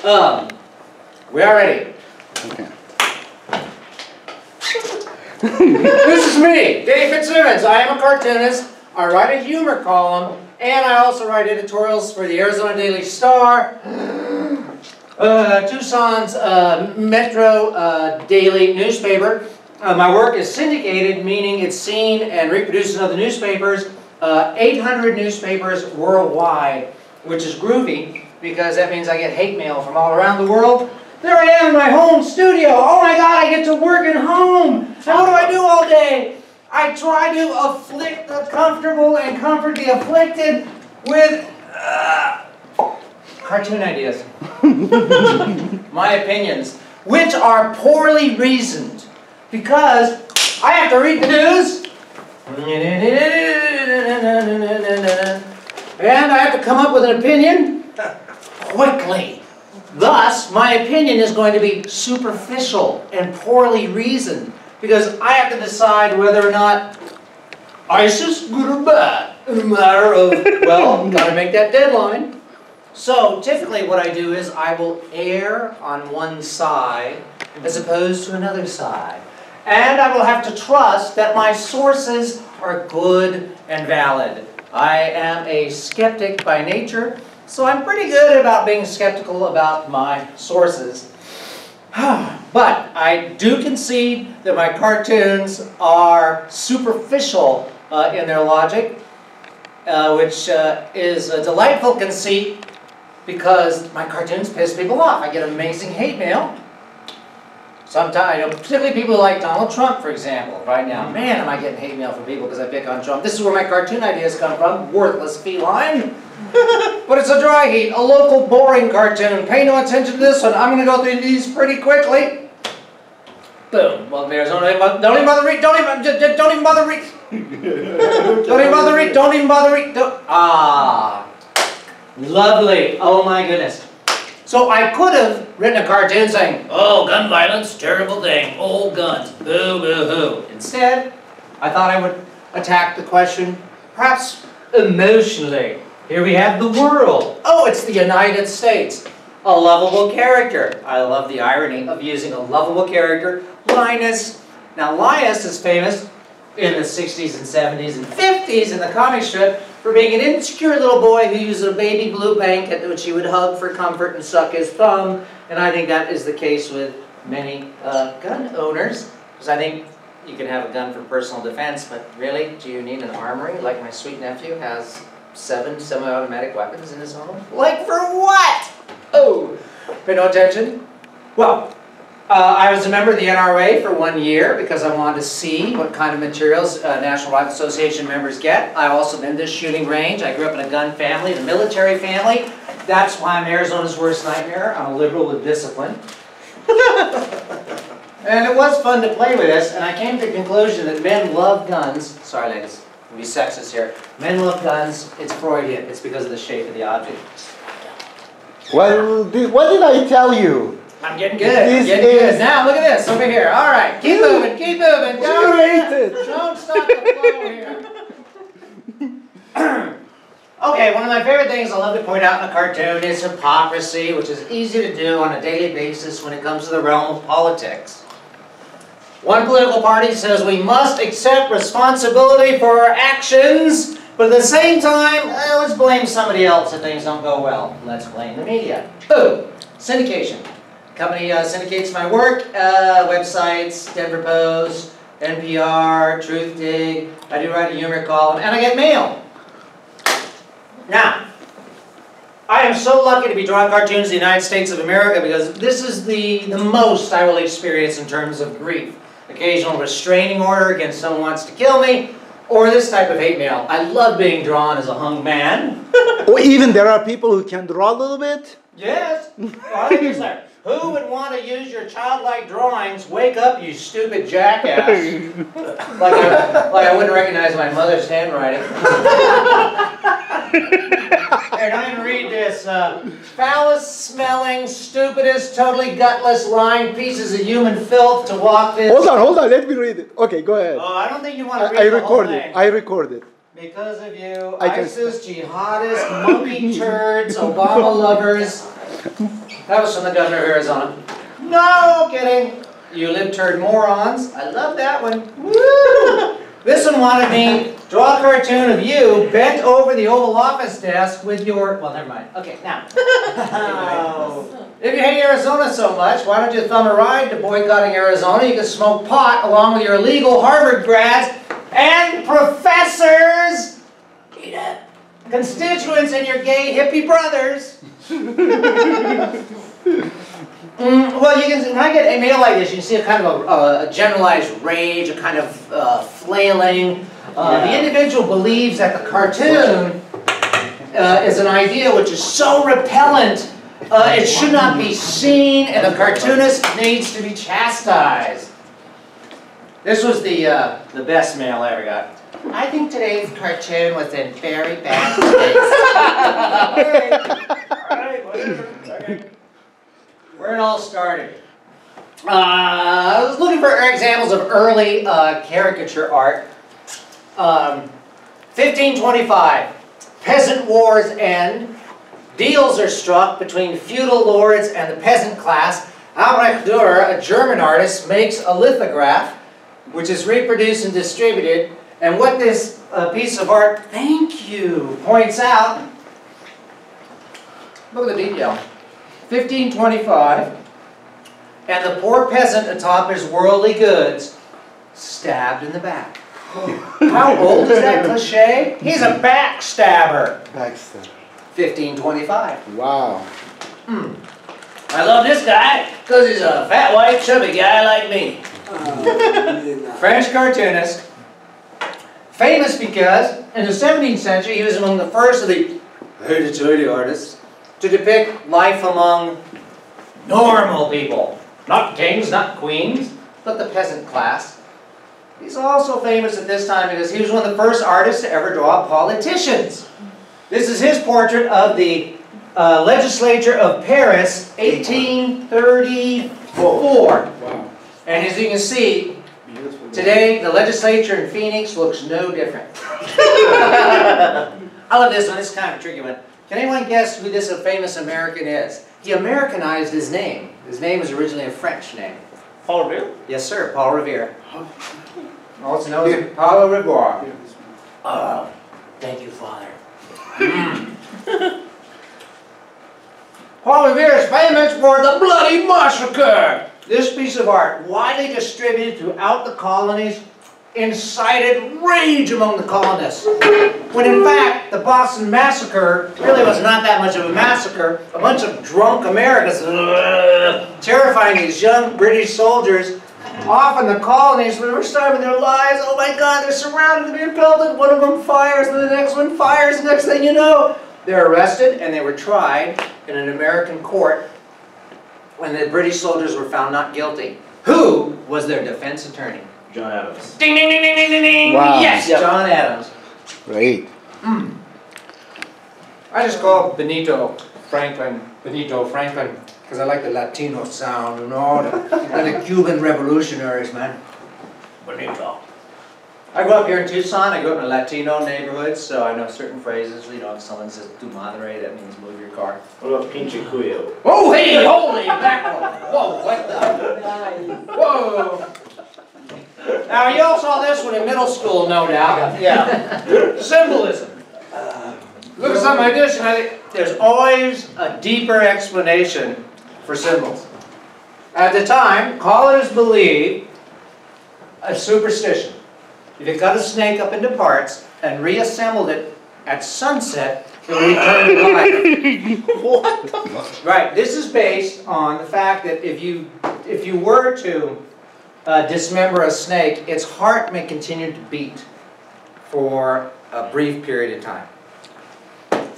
We are ready. Okay. This is me, David Fitzsimmons. I am a cartoonist. I write a humor column, and I also write editorials for the Arizona Daily Star, Tucson's Metro Daily newspaper. My work is syndicated, meaning it's seen and reproduced in other newspapers. 800 newspapers worldwide, which is groovy because that means I get hate mail from all around the world. There I am in my home studio. Oh my God, I get to work at home. And what do I do all day? I try to afflict the comfortable and comfort the afflicted with cartoon ideas. My opinions, which are poorly reasoned because I have to read the news and I have to come up with an opinion quickly. Thus, my opinion is going to be superficial and poorly reasoned because I have to decide whether or not ISIS good or bad in a matter of, well, gotta make that deadline. So typically what I do is I will err on one side as opposed to another side. And I will have to trust that my sources are good and valid. I am a skeptic by nature, so I'm pretty good about being skeptical about my sources. But I do concede that my cartoons are superficial in their logic, which is a delightful conceit because my cartoons piss people off. I get amazing hate mail. Sometimes, particularly people like Donald Trump, for example, right now. Man, am I getting hate mail from people because I pick on Trump. This is where my cartoon ideas come from. Worthless feline. But it's a dry heat, a local boring cartoon. Pay no attention to this one. I'm going to go through these pretty quickly. Boom. Well, there's don't even bother read. Don't even bother read. Don't even bother read. Don't even bother read. Ah. Lovely. Oh my goodness. So I could have written a cartoon saying, oh, gun violence, terrible thing, old guns, boo, boo, hoo. Instead, I thought I would attack the question, perhaps emotionally. Here we have the world. Oh, it's the United States. A lovable character. I love the irony of using a lovable character, Linus. Now, Linus is famous in the 60s and 70s and 50s in the comic strip for being an insecure little boy who used a baby blue blanket which he would hug for comfort and suck his thumb. And I think that is the case with many gun owners. Because I think you can have a gun for personal defense, but really, do you need an armory like my sweet nephew has 7 semi-automatic weapons in his home? Like for what? Oh, pay no attention. Well, I was a member of the NRA for 1 year because I wanted to see what kind of materials National Rifle Association members get. I've also been to a shooting range. I grew up in a gun family, a military family. That's why I'm Arizona's worst nightmare. I'm a liberal with discipline. And it was fun to play with this, and I came to the conclusion that men love guns. Sorry, ladies, I'm going to be sexist here. Men love guns. It's Freudian. It's because of the shape of the object. Well, what did I tell you? I'm getting good. I'm getting good. Now, look at this over here. All right. Keep moving. Keep moving. Don't stop the flow here. Okay, one of my favorite things I love to point out in a cartoon is hypocrisy, which is easy to do on a daily basis when it comes to the realm of politics. One political party says we must accept responsibility for our actions, but at the same time, let's blame somebody else if things don't go well. Let's blame the media. Boom. Syndication. Company syndicates my work, websites, Denver Post, NPR, Truth Dig. I do write a humor column, and I get mail. Now, I am so lucky to be drawing cartoons in the United States of America because this is the most I will experience in terms of grief. Occasional restraining order against someone who wants to kill me, or this type of hate mail. I love being drawn as a hung man. Or even there are people who can draw a little bit. Yes. Who would want to use your childlike drawings? Wake up, you stupid jackass. like I wouldn't recognize my mother's handwriting. Here, don't even read this. Phallus-smelling, stupidest, totally gutless, lying pieces of human filth to walk this. Hold on, let me read it. Okay, go ahead. Oh, I don't think you want to read the whole thing. I recorded. Because of you, ISIS, jihadists, monkey turds, Obama lovers. That was from the governor of Arizona. No kidding. You lib-turd morons. I love that one. Woo! This one wanted me to draw a cartoon of you bent over the Oval Office desk with your... Well, never mind. Okay, now. If you hate Arizona so much, why don't you thumb a ride to boycotting Arizona? You can smoke pot along with your illegal Harvard grads and professors, constituents and your gay hippie brothers. Well, you can, when I get a mail like this, you can see a kind of a generalized rage, a kind of flailing. The individual believes that the cartoon is an idea which is so repellent, it should not be seen, and the cartoonist needs to be chastised. This was the best mail I ever got. I think today's cartoon was in very bad taste. All right, whatever. Okay. Where it all started. I was looking for examples of early caricature art. 1525, peasant wars end. Deals are struck between feudal lords and the peasant class. Albrecht Dürer, a German artist, makes a lithograph, which is reproduced and distributed. And what this piece of art, thank you, points out, look at the detail. 1525, and the poor peasant atop his worldly goods, stabbed in the back. How old is that cliche? He's a backstabber. Backstabber. 1525. Wow. I love this guy because he's a fat, white, chubby guy like me. French cartoonist. Famous because in the 17th century he was among the first of the hoity-toity artists to depict life among normal people. Not kings, not queens, but the peasant class. He's also famous at this time because he was one of the first artists to ever draw politicians. This is his portrait of the legislature of Paris, 1834. Wow. And as you can see, today the legislature in Phoenix looks no different. I love this one, this is kind of a tricky one. Can anyone guess who this famous American is? He Americanized his name. His name was originally a French name. Paul Revere? Yes, sir, Paul Revere. Also known as Paul Revere. Oh, thank you, Father. Paul Revere is famous for the Bloody Massacre. This piece of art, widely distributed throughout the colonies, incited rage among the colonists. When in fact, the Boston Massacre really was not that much of a massacre. A bunch of drunk Americans terrifying these young British soldiers. Often the colonies, for the first time in their lives, oh my God, they're surrounded, they're being pelted. One of them fires, and the next one fires. The next thing you know, they're arrested and they were tried in an American court when the British soldiers were found not guilty. Who was their defense attorney? John Adams. Ding, ding, ding, ding, ding, ding, ding. Wow. Yes, Yep. John Adams. Great. I just call Benito Franklin because I like the Latino sound, you know, the Cuban revolutionaries, man. Benito. I grew up here in Tucson. I grew up in a Latino neighborhood, so I know certain phrases. You know, if someone says "tu madre," that means move your car. What about Pinche Cuyo? Oh, hey, holy mackerel! Whoa, what the? Whoa! Now, you all saw this one in middle school, no doubt. Yeah. Symbolism. Look at something like this, and I think there's always a deeper explanation for symbols. At the time, colonists believed a superstition. If you cut a snake up into parts and reassembled it at sunset, it would return to life. What? Right. This is based on the fact that if you were to dismember a snake, its heart may continue to beat for a brief period of time.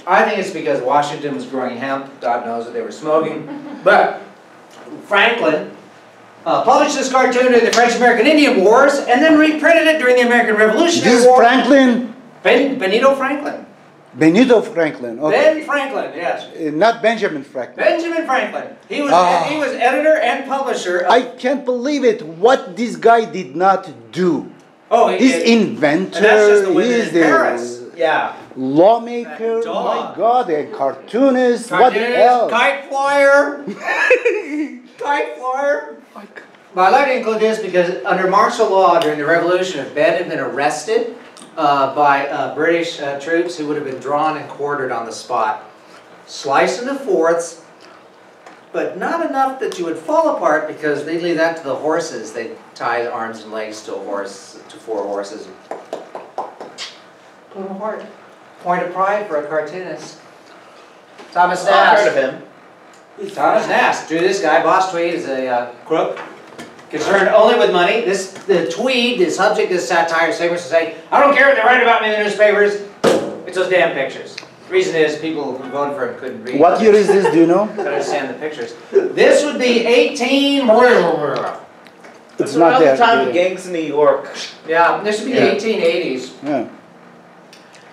I think it's because Washington was growing hemp. God knows that they were smoking. But Franklin published this cartoon during the French-American Indian Wars and then reprinted it during the American Revolutionary This is War. Franklin? Benito Franklin. Benito Franklin. Okay. Ben Franklin, yes. Not Benjamin Franklin. Benjamin Franklin. He was editor and publisher of... I can't believe it. What this guy did not do. Oh, He's inventor. And that's just the women He's in Paris. Yeah. lawmaker, Dog. my God, a cartoonist, what Cartoonist, else? kite flyer. Kite flyer. But I like to include this because under martial law during the revolution, if Ben had been arrested by British troops, he would have been drawn and quartered on the spot. Sliced into fourths, but not enough that you would fall apart because they'd leave that to the horses. They'd tie the arms and legs to a horse, to 4 horses. Put them apart. Point of pride for a cartoonist. Thomas I've Nast. heard of him. Thomas Nast drew this guy. Boss Tweed is a crook, concerned only with money. The Tweed, the subject of this satire, segments to say, I don't care what they write about me in the newspapers. It's those damn pictures. The reason is people who voted for him couldn't read. What year is this, do you know? Couldn't understand the pictures. This would be 18. It's Around not the there. time of gangs in New York. Yeah, this would be Yeah. 1880s. Yeah.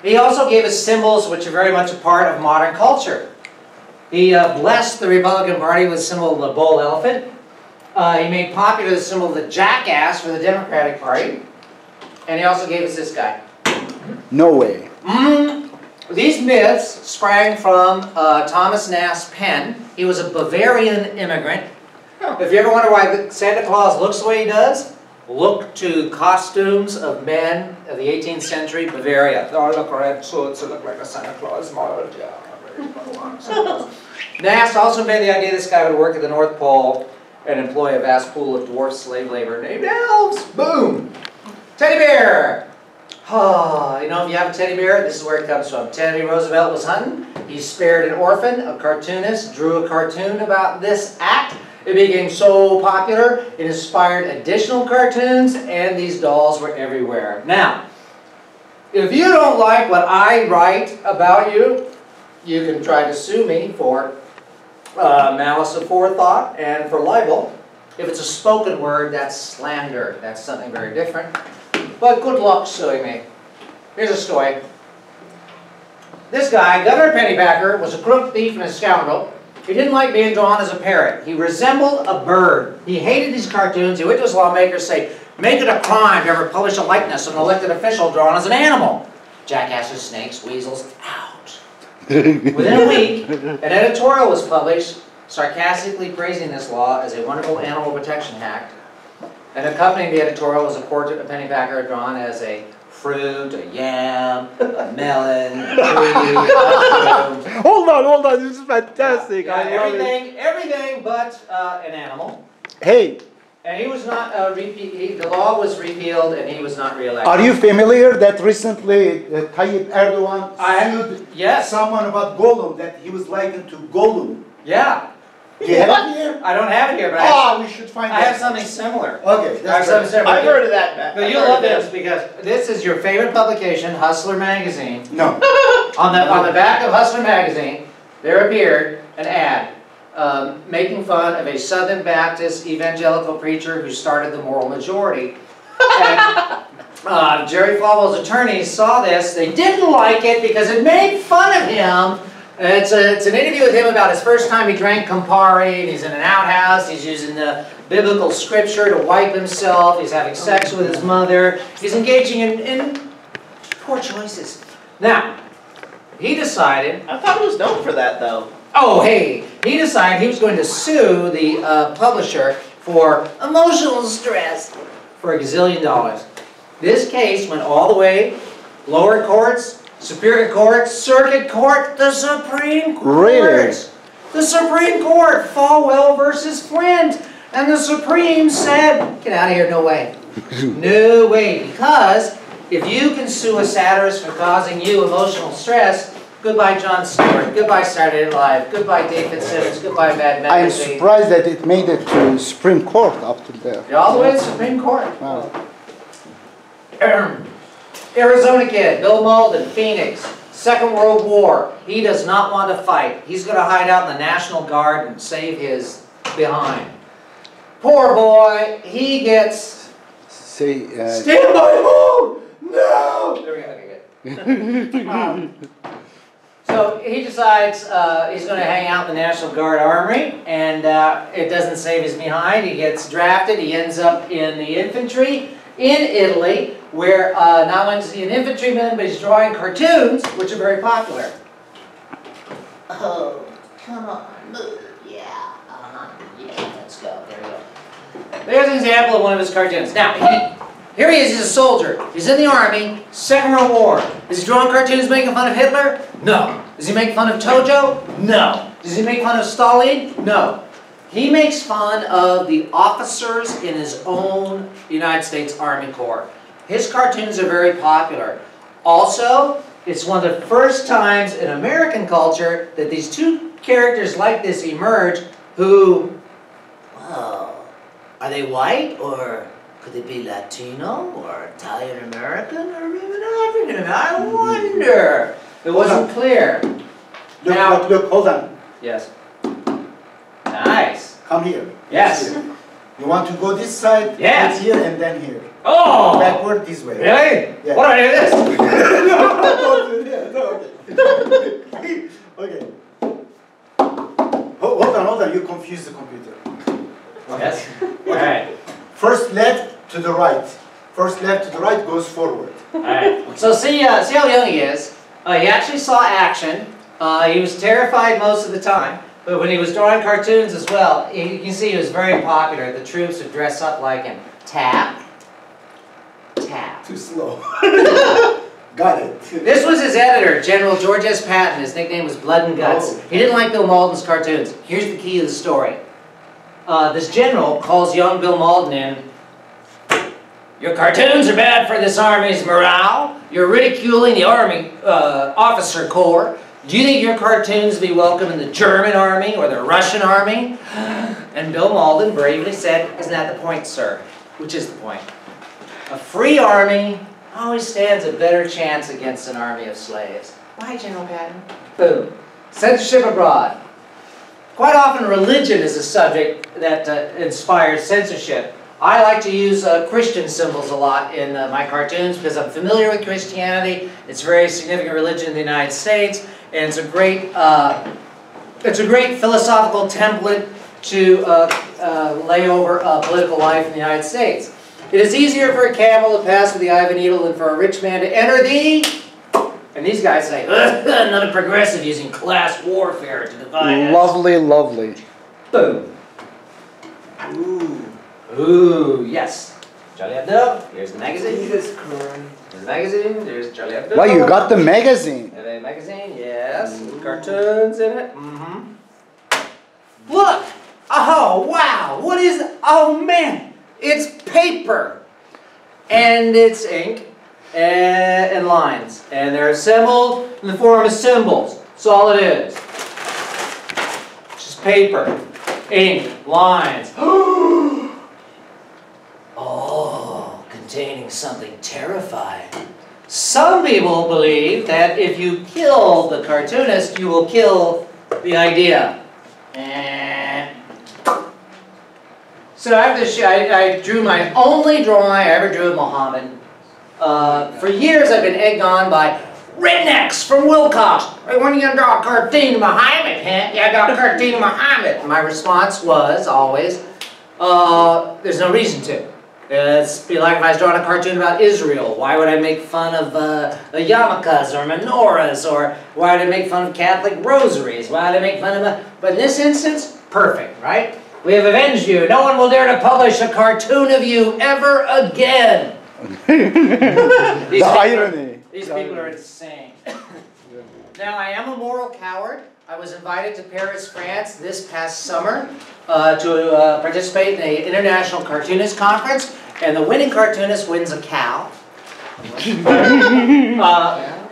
He also gave us symbols which are very much a part of modern culture. He blessed the Republican Party with the symbol of the bull elephant. He made popular the symbol of the jackass for the Democratic Party. And he also gave us this guy. No way. These myths sprang from Thomas Nast's pen. He was a Bavarian immigrant. If you ever wonder why Santa Claus looks the way he does, look to costumes of men of the 18th century Bavaria. They all look red suits, they look like a Santa Claus model. Nast also made the idea this guy would work at the North Pole and employ a vast pool of dwarf slave labor named elves. Boom! Teddy bear! Oh, you know, if you have a teddy bear, this is where it comes from. Teddy Roosevelt was hunting. He spared an orphan. A cartoonist drew a cartoon about this act. It became so popular, it inspired additional cartoons, and these dolls were everywhere. Now, if you don't like what I write about you, you can try to sue me for malice of forethought and for libel. If it's a spoken word, that's slander. That's something very different. But good luck suing me. Here's a story. This guy, Governor Pennypacker, was a crook, thief, and a scoundrel. He didn't like being drawn as a parrot. He resembled a bird. He hated these cartoons. He went to his lawmakers say, make it a crime to ever publish a likeness of an elected official drawn as an animal. Jackasses, snakes, weasels, out. Within a week, an editorial was published sarcastically praising this law as a wonderful animal protection act. And accompanying the editorial was a portrait of Pennypacker drawn as a fruit, a yam, a melon, a tree, a mushroom. Hold on, this is fantastic. Yeah, I love it. everything but an animal. Hey, And he was not, the law was repealed and he was not re-elected. are you familiar that recently Tayyip Erdogan sued Yes. someone about Gollum, that he was likened to Gollum? Yeah. Do you have it here? I don't have it here, but I We should find have that. something similar. Okay, I have that's something right. similar. I've heard of that, Matt. But you'll love this because this is your favorite publication, Hustler Magazine. No. On the back of Hustler Magazine, there appeared an ad making fun of a Southern Baptist evangelical preacher who started the moral majority. And Jerry Falwell's attorneys saw this. They didn't like it because it made fun of him. It's an interview with him about his first time he drank Campari, and he's in an outhouse. He's using the biblical scripture to wipe himself. He's having sex with his mother. He's engaging in poor choices. Now, he decided... I thought it was known for that, though. Oh, hey, he decided he was going to sue the publisher for emotional stress for $1 gazillion. This case went all the way, lower courts, Superior Court, Circuit Court, the Supreme Court. Really? The Supreme Court, Falwell versus Flint. And the Supreme said, get out of here, no way. No way, because if you can sue a satirist for causing you emotional stress, goodbye Jon Stewart, goodbye Saturday Night Live, goodbye David Fitzsimmons, goodbye Mad I am Magazine. surprised that it made it to Supreme Court up to there. You're all the way to the Supreme Court. Wow. Arizona kid, Bill Malden, Phoenix, Second World War. He does not want to fight. He's going to hide out in the National Guard and save his behind. Poor boy, he gets... Say, Stand by mode! No! There we go, okay, good. So he decides he's going to hang out in the National Guard Armory, and it doesn't save his behind. He gets drafted. He ends up in the infantry in Italy. where not only is he an infantryman, but he's drawing cartoons, which are very popular. Oh, come on, move, yeah, yeah, let's go, there we go. There's an example of one of his cartoons. Now, here he is, he's a soldier. He's in the army, Second World War. Is he drawing cartoons making fun of Hitler? No. Does he make fun of Tojo? No. Does he make fun of Stalin? No. He makes fun of the officers in his own United States Army Corps. His cartoons are very popular. Also, it's one of the first times in American culture that these two characters like this emerge who, well, are they white, or could they be Latino, or Italian American, or even African American? I wonder. It wasn't clear. Look, hold on. Yes. Nice. Come here. Yes. Here. You want to go this side? Yes. Here and then here. Oh! Backward this way. Really? Yeah. What do I do this? No, okay. Okay. Hold on. You confuse the computer. Yes. Okay. All right. First left to the right. First left to the right goes forward. All right. So see how young he is. He actually saw action. He was terrified most of the time. But when he was drawing cartoons as well, you can see he was very popular. The troops would dress up like him. Tap. Tap. Too slow. Got it. This was his editor, General George S. Patton. His nickname was Blood and Guts. Oh. He didn't like Bill Malden's cartoons. Here's the key to the story. This general calls young Bill Malden in. Your cartoons are bad for this army's morale. You're ridiculing the army officer corps. Do you think your cartoons will be welcome in the German army or the Russian army? And Bill Malden bravely said, isn't that the point, sir? Which is the point. A free army always stands a better chance against an army of slaves. Why, General Patton? Boom. Censorship abroad. Quite often religion is a subject that inspires censorship. I like to use Christian symbols a lot in my cartoons because I'm familiar with Christianity. It's a very significant religion in the United States, and it's a great philosophical template to lay over political life in the United States. It is easier for a camel to pass with the eye of a needle than for a rich man to enter the... And these guys say, another progressive using class warfare to divide us. Lovely, lovely. Boom. Ooh. Ooh, yes. Charlie Hebdo. Here's the magazine. Jesus Christ. Here's the magazine. There's Charlie Hebdo. Well, you got the magazine. LA magazine, yes. Cartoons in it. Mm-hmm. Look! Oh, wow! What is... Oh, man! It's paper. And it's ink. And lines. And they're assembled in the form of symbols. That's all it is. Just paper. Ink. Lines. Oh, containing something terrifying. Some people believe that if you kill the cartoonist, you will kill the idea. So I drew my only drawing I ever drew of Muhammad. For years I've been egged on by rednecks from Wilcox. Hey, when are you going to draw a cartoon of Muhammad, huh? Yeah, I got a cartoon of Muhammad. And my response was always, there's no reason to. It'd be like if I was drawing a cartoon about Israel. Why would I make fun of yarmulkes or menorahs? Or why would I make fun of Catholic rosaries? Why would I make fun of... But in this instance, perfect, right? We have avenged you. No one will dare to publish a cartoon of you ever again. The irony. These people are insane. Now, I am a moral coward. I was invited to Paris, France this past summer to participate in an international cartoonist conference, and the winning cartoonist wins a cow.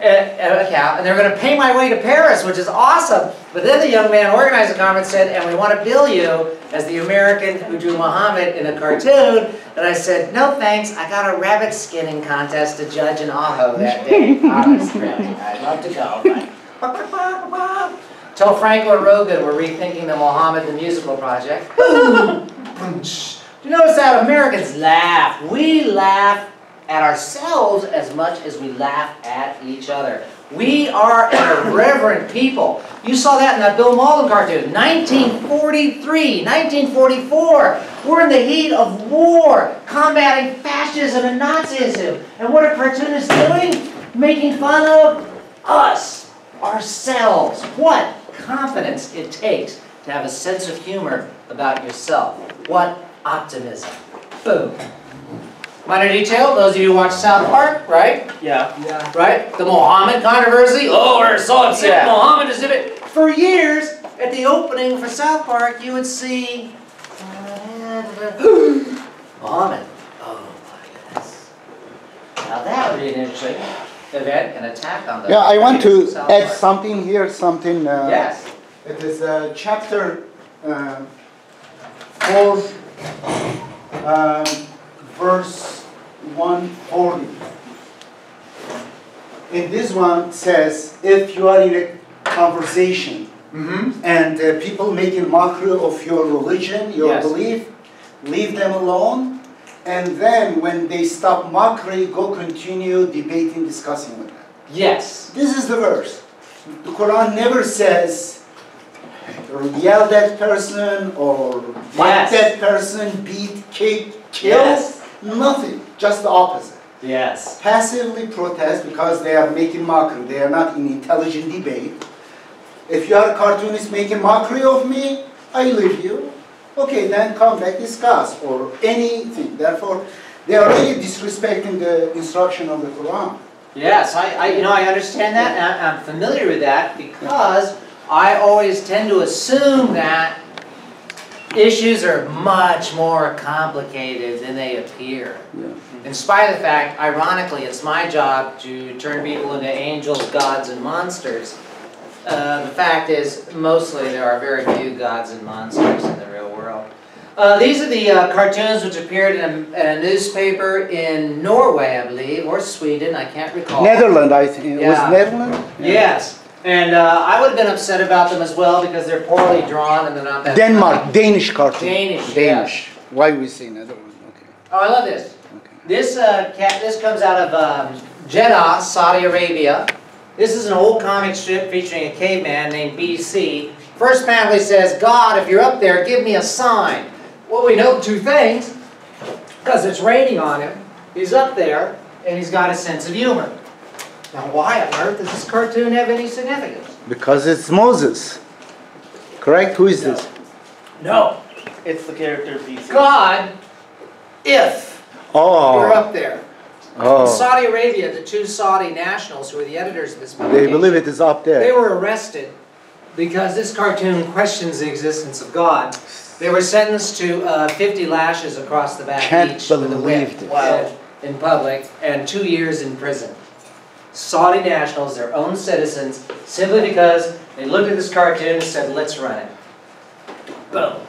A cow, and they're going to pay my way to Paris, which is awesome. But then the young man organized the conference said, and we want to bill you as the American who drew Muhammad in a cartoon. And I said, no thanks, I got a rabbit skinning contest to judge in Aho that day. I'd love to go, but... Tell Franco and Rogan we're rethinking the Muhammad the Musical project. You notice that Americans laugh. We laugh at ourselves as much as we laugh at each other. We are an irreverent people. You saw that in that Bill Malden cartoon. 1943, 1944. We're in the heat of war, combating fascism and Nazism. And what are cartoonists doing? Making fun of us, ourselves. What confidence it takes to have a sense of humor about yourself. What optimism. Boom. Minor detail, those of you who watch South Park, right? Yeah. Right? The Mohammed controversy. Oh, we're so upset. Mohammed is it. For years, at the opening for South Park, you would see Mohammed. Oh my goodness. Now that would be an interesting event, an attack on the. Yeah, I want to South add Park. something here, something. Yes. It is chapter 4, verse 140. In this one says, if you are in a conversation and people making mockery of your religion, your belief, leave them alone. And then when they stop mockery, go continue debating, discussing with them. Yes. This is the verse. The Quran never says, yell that person or fight that person, beat, kick, kill. Nothing. Just the opposite. Yes. Passively protest because they are making mockery. They are not in intelligent debate. If you are a cartoonist making mockery of me, I leave you. Okay, then come back, discuss, or anything. Therefore, they are really disrespecting the instruction of the Quran. Yes, I understand that, and I'm familiar with that because I always tend to assume that issues are much more complicated than they appear. In spite of the fact, ironically, it's my job to turn people into angels, gods, and monsters. The fact is, mostly there are very few gods and monsters in the real world. These are the cartoons which appeared in a newspaper in Norway, I believe, or Sweden, I can't recall. Netherlands, I think. It was Netherlands? Yes. And I would have been upset about them as well because they're poorly drawn and they're not that Denmark, Danish cartoon. Danish. Danish. Why we say Netherlands? Okay. Oh, I love this. Okay. This comes out of Jeddah, Saudi Arabia. This is an old comic strip featuring a caveman named BC. First panel he says, God, if you're up there, give me a sign. Well, we know two things, because it's raining on him. He's up there, and he's got a sense of humor. Now, why on earth does this cartoon have any significance? Because it's Moses. Correct? Who is this? No. It's the character BC. God, if you're up there. In Saudi Arabia, the two Saudi nationals who were the editors of this publication, They believe it is up there. they were arrested because this cartoon questions the existence of God. They were sentenced to 50 lashes across the back each with a whip in public and 2 years in prison. Saudi nationals, their own citizens, simply because they looked at this cartoon and said, let's run it. Boom.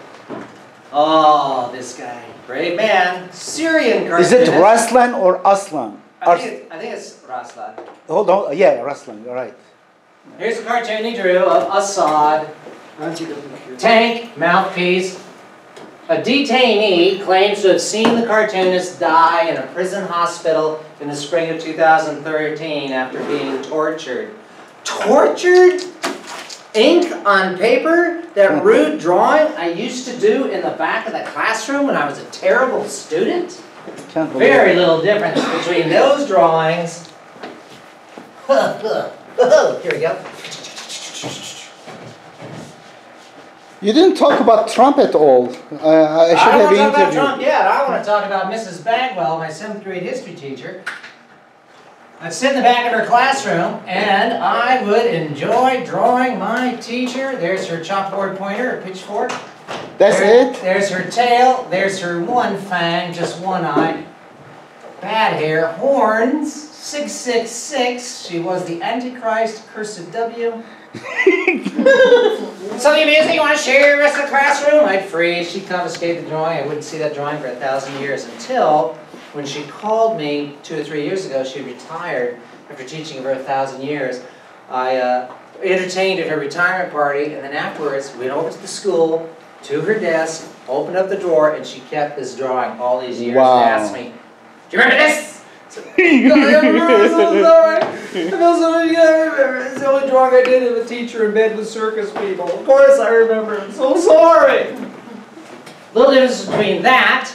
Oh, this guy. Brave man. Syrian cartoonist. Is it Raslan or Aslan? I think it's Raslan. Hold on. Yeah, Raslan. You're right. Here's a cartoon he drew of Assad. Tank, mouthpiece. A detainee claims to have seen the cartoonist die in a prison hospital in the spring of 2013 after being tortured. Tortured? Ink on paper? That rude drawing I used to do in the back of the classroom when I was a terrible student? Very little difference between those drawings. Here we go. You didn't talk about Trump at all. I should have don't want to talk about interviewed. Trump yet. I want to talk about Mrs. Bagwell, my 7th grade history teacher. I'd sit in the back of her classroom, and I would enjoy drawing my teacher. There's her chalkboard pointer, her pitchfork. That's it? There's her tail. There's her one fang, just one eye. Bad hair, horns, 666. She was the Antichrist, cursed W. Something amusing you want to share the rest of the classroom? I'd freeze. She'd confiscate the drawing. I wouldn't see that drawing for 1,000 years until when she called me 2 or 3 years ago. She retired after teaching for 1,000 years. I entertained at her retirement party, and then afterwards we went over to the school, to her desk, opened up the drawer, and she kept this drawing all these years and asked me, do you remember this? I'm so sorry. I feel so much. I remember. It's the only drawing I did of a teacher in bed with circus people. Of course I remember. I'm so sorry. Little difference between that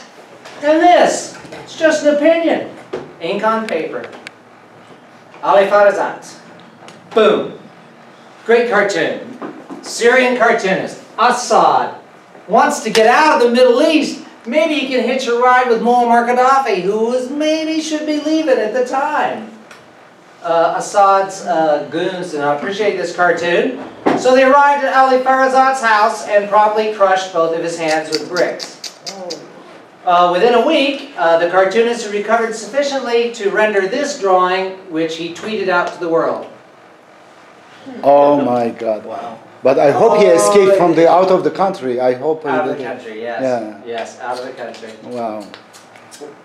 and this. It's just an opinion. Ink on paper. Ali Farazat. Boom. Great cartoon. Syrian cartoonist. Assad. Wants to get out of the Middle East. Maybe he can hitch a ride with Muammar Gaddafi, who was maybe should be leaving at the time. Assad's goons did not appreciate this cartoon, so they arrived at Ali Farazat's house and promptly crushed both of his hands with bricks. Within a week, the cartoonist had recovered sufficiently to render this drawing, which he tweeted out to the world. Oh my God. Wow. But I hope he escaped from the out of the country. I hope he Out of did the it. country, yes. Yeah. Yes, out of the country. Wow.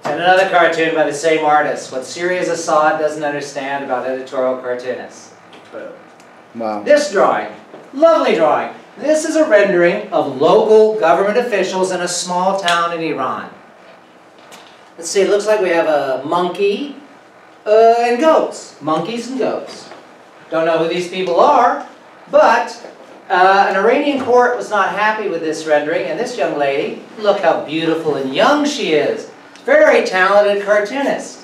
And another cartoon by the same artist. What Syria's Assad doesn't understand about editorial cartoonists. Wow. This drawing, lovely drawing. This is a rendering of local government officials in a small town in Iran. Let's see, it looks like we have a monkey and goats. Monkeys and goats. Don't know who these people are, but an Iranian court was not happy with this rendering, and this young lady, look how beautiful and young she is. Very talented cartoonist.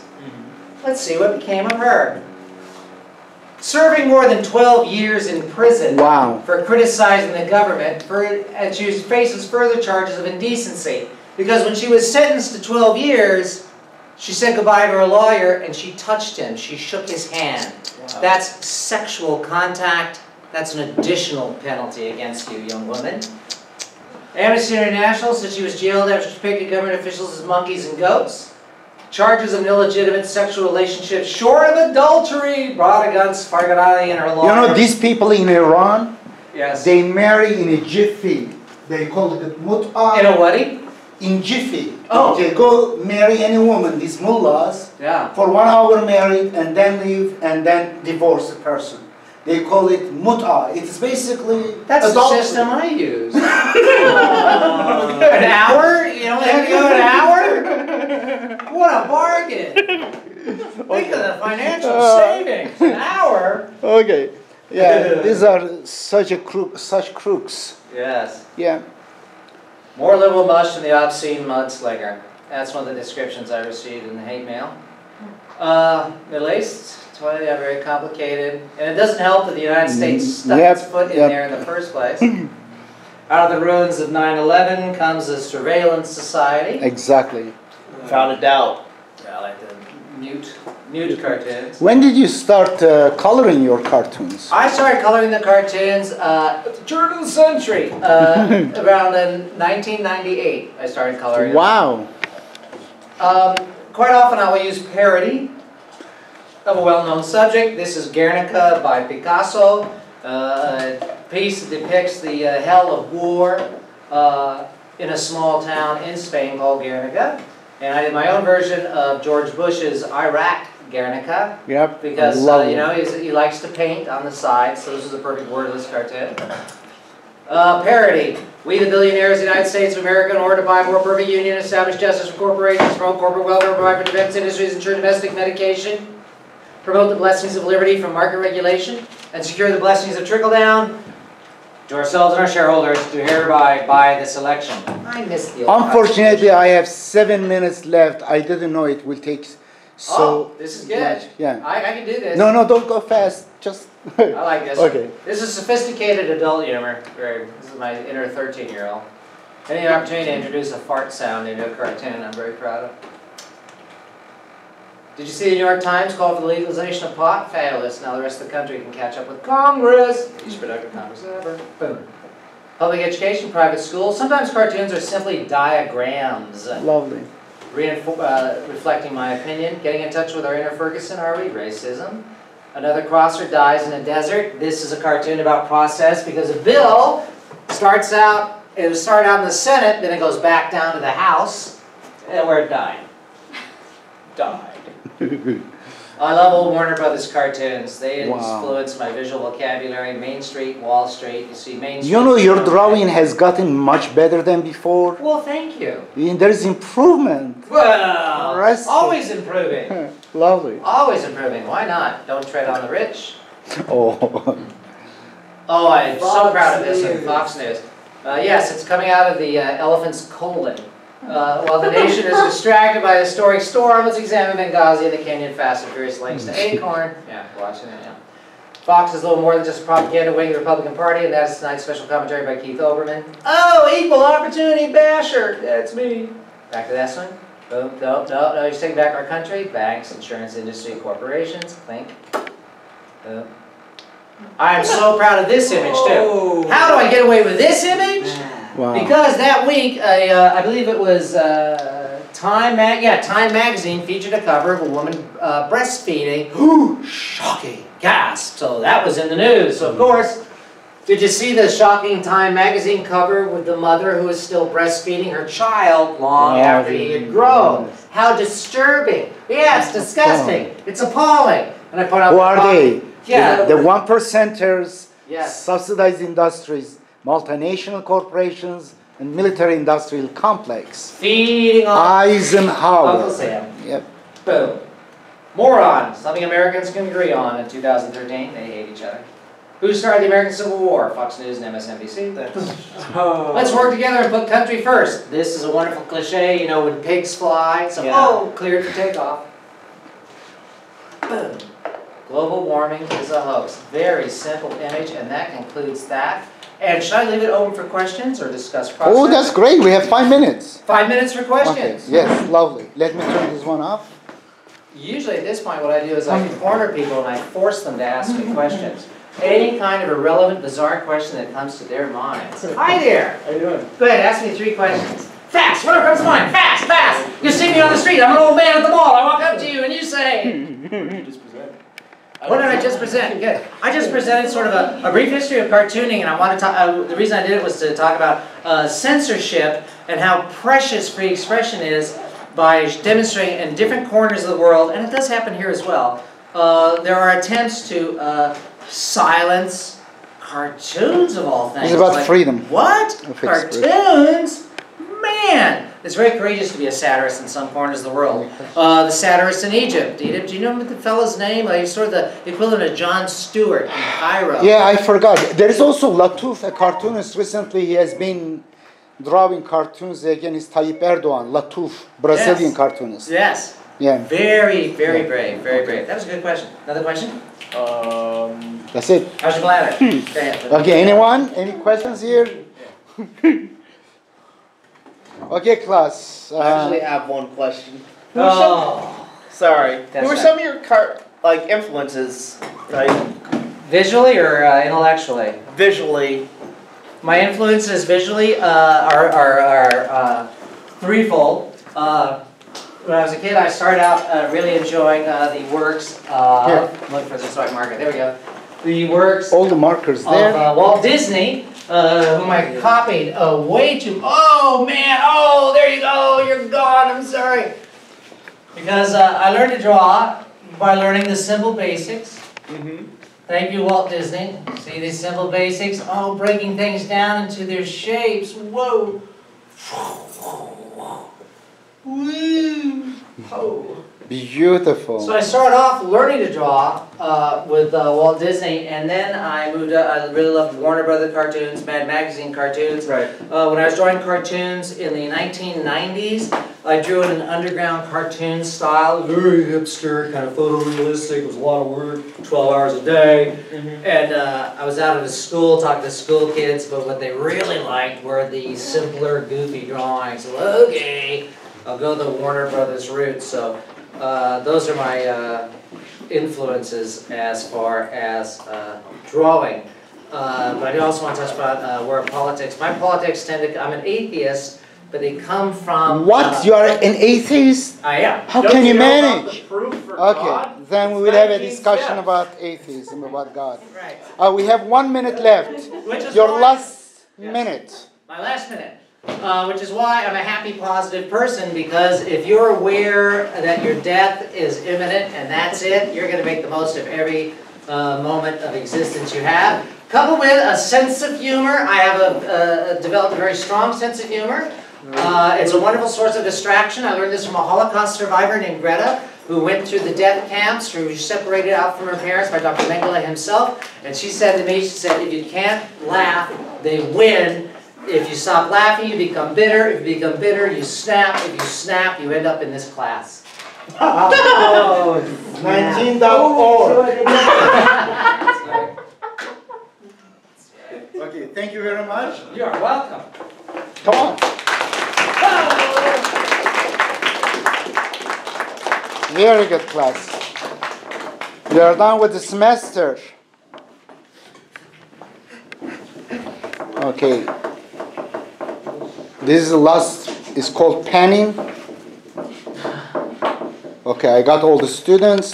Let's see what became of her. Serving more than 12 years in prison Wow. for criticizing the government, and she faces further charges of indecency. Because when she was sentenced to 12 years, she said goodbye to her lawyer and she touched him. She shook his hand. Wow. That's sexual contact. That's an additional penalty against you, young woman. Amnesty International said she was jailed after she depicted government officials as monkeys and goats. Charges of an illegitimate sexual relationship short of adultery brought against Farghani and her lawyer. You know, these people in Iran, Yes. they marry in a jiffy. They call it mut'a. In a wedding? In jiffy. Oh. They go marry any woman, these mullahs, Yeah. for 1 hour married and then leave and then divorce the person. They call it mut'a. It's basically That's the adultery. system I use. An hour? You only have to go an hour? What a bargain! Think of the financial savings. An hour? Okay. Yeah, these are such crooks. Yes. Yeah. More liberal mush than the obscene mudslinger. That's one of the descriptions I received in the hate mail. Middle East, very complicated. And it doesn't help that the United States stuck its foot in there in the first place. Out of the ruins of 9/11 comes a surveillance society. Exactly. Found a doubt. Yeah, I like the nude cartoons. When did you start coloring your cartoons? I started coloring the cartoons at the turn of the century. Around in 1998, I started coloring them. Wow. Quite often I will use parody of a well-known subject. This is Guernica by Picasso. A piece that depicts the hell of war in a small town in Spain called Guernica. And I did my own version of George Bush's Iraq Guernica. Yep. Because, Lovely. you know, he likes to paint on the sides, so this is a perfect wordless cartoon. Parody. We, the billionaires of the United States of America, in order to buy a more perfect union, establish justice for corporations, promote corporate welfare, provide for defense industries, ensure domestic medication, promote the blessings of liberty from market regulation, and secure the blessings of trickle-down to ourselves and our shareholders to hereby buy this election. I missed the old Unfortunately, I have 7 minutes left. I didn't know it will take so oh, this is good. much. Yeah. I can do this. No, don't go fast. Just. I like this. Okay. This is sophisticated adult humor. This is my inner 13-year-old. Any opportunity to introduce a fart sound into a cartoon, I'm very proud of. Did you see the New York Times call for the legalization of pot? Fabulous. Now the rest of the country can catch up with Congress. Least productive Congress ever. Boom. Public education, private schools. Sometimes cartoons are simply diagrams. Lovely. Reflecting my opinion. Getting in touch with our inner Ferguson, are we? Racism. Another crosser dies in a desert. This is a cartoon about process because a bill starts out, it will start out in the Senate, then it goes back down to the House, and where it died. Died. I love old Warner Brothers cartoons. They influence my visual vocabulary. Main Street, Wall Street. You see Main Street. You know, your drawing has gotten much better than before. Well, thank you. There is improvement. Well, Rest- always improving. Lovely. Always improving. Why not? Don't tread on the rich. Oh. Oh, I'm so Fox proud of this one. News. Fox News. Yes, it's coming out of the elephant's colon. While the nation is distracted by a historic storm, let's examine Benghazi and the Kenyan Fast and Furious links to Acorn. Yeah, watching it, yeah. Fox is a little more than just a propaganda wing of the Republican Party, and that's tonight's special commentary by Keith Olbermann. Oh, equal opportunity basher! That's me. Back to that one. Boom, no, you're taking back our country. Banks, insurance industry, corporations. Clink. Boom. I am so proud of this image, too. How do I get away with this image? Wow. Because that week, I believe it was Time Magazine featured a cover of a woman breastfeeding. Ooh, shocking, gasp. So that was in the news. So of course, did you see the shocking Time Magazine cover with the mother who is still breastfeeding her child long after he had grown? How disturbing. Yeah, it's disgusting. It's appalling. And I put out Who are they? Yeah. The 1%ers, Yes. subsidized industries, multinational corporations, and military industrial complex. Feeding on Eisenhower. Uncle Sam. Yep. Boom. Moron. Something Americans can agree on in 2013. They hate each other. Who started the American Civil War? Fox News and MSNBC. Let's work together and put country first. This is a wonderful cliche, you know, when pigs fly. So, oh, cleared for takeoff. Boom. Global warming is a hoax. Very simple image, and that concludes that. And should I leave it open for questions or discuss prospects? Oh, that's great. We have 5 minutes. 5 minutes for Okay. questions. Yes, lovely. Let me turn this one off. Usually at this point what I do is I corner people and I force them to ask me questions. Any kind of irrelevant, bizarre question that comes to their minds. Hi there! How you doing? Go ahead, ask me 3 questions. Fast! Whatever comes to mind! Fast! Fast! You see me on the street, I'm an old man at the mall, I walk up to you and you say... Just present. What did I just present? Good. I just presented sort of a brief history of cartooning, and I want to talk. The reason I did it was to talk about censorship and how precious free expression is by demonstrating in different corners of the world, and it does happen here as well. There are attempts to silence cartoons of all things. It's about like, freedom. What? of expression. Cartoons? Man! It's very courageous to be a satirist in some corners of the world. The satirist in Egypt. Do you know the fellow's name? He's sort of the equivalent of Jon Stewart in Cairo. Yeah, I forgot. There is also Latouf, a cartoonist. Recently, he has been drawing cartoons against Tayyip Erdogan. Latouf, Brazilian Yes. cartoonist. Yes. Yeah. Very, very brave. Very brave. That was a good question. Another question? That's it. How's your bladder? Go ahead. Okay, anyone? Any questions here? Okay, class. I actually have one question. Oh. Sorry. That's Who are right. some of your influences, right? Visually or intellectually? Visually. My influences visually are threefold. When I was a kid, I started out really enjoying the works of... Look for the stock market. There we go. The works All the markers there. of Walt Disney, whom I copied way too... Oh, man! Oh, there you go! You're gone! I'm sorry. Because I learned to draw by learning the simple basics. Thank you, Walt Disney. See these simple basics? Oh, breaking things down into their shapes. Whoa! Woo! Oh. Beautiful. So I started off learning to draw with Walt Disney, and then I moved up. I really loved Warner Brothers cartoons, Mad Magazine cartoons. Right. When I was drawing cartoons in the 1990s, I drew in an underground cartoon style, very hipster, kind of photorealistic. It was a lot of work, 12 hours a day. And I was out at a school talking to school kids, but what they really liked were the simpler, goofy drawings. So, okay, I'll go the Warner Brothers route. So. Those are my influences as far as drawing. But I do also want to touch about where politics. My politics tend to... I'm an atheist, but they come from... What? You are an atheist? I am. How Don't can you know about manage? the proof for Okay, God? then we It's will have a 19 discussion steps. about atheism, about God. Right. We have 1 minute left. Which is Your why- last Yes. minute. My last minute. Which is why I'm a happy, positive person, because if you're aware that your death is imminent and that's it, you're going to make the most of every moment of existence you have. Coupled with a sense of humor, I have developed a very strong sense of humor. It's a wonderful source of distraction. I learned this from a Holocaust survivor named Greta. who went through the death camps, who was separated out from her parents by Dr. Mengele himself. And she said to me, she said, if you can't laugh, they win. If you stop laughing, you become bitter. If you become bitter, you snap. If you snap, you end up in this class. Oh, 19.org. Okay, thank you very much. You are welcome. Come on. Very good class. We are done with the semester. Okay. This is the last, it's called panning. Okay, I got all the students.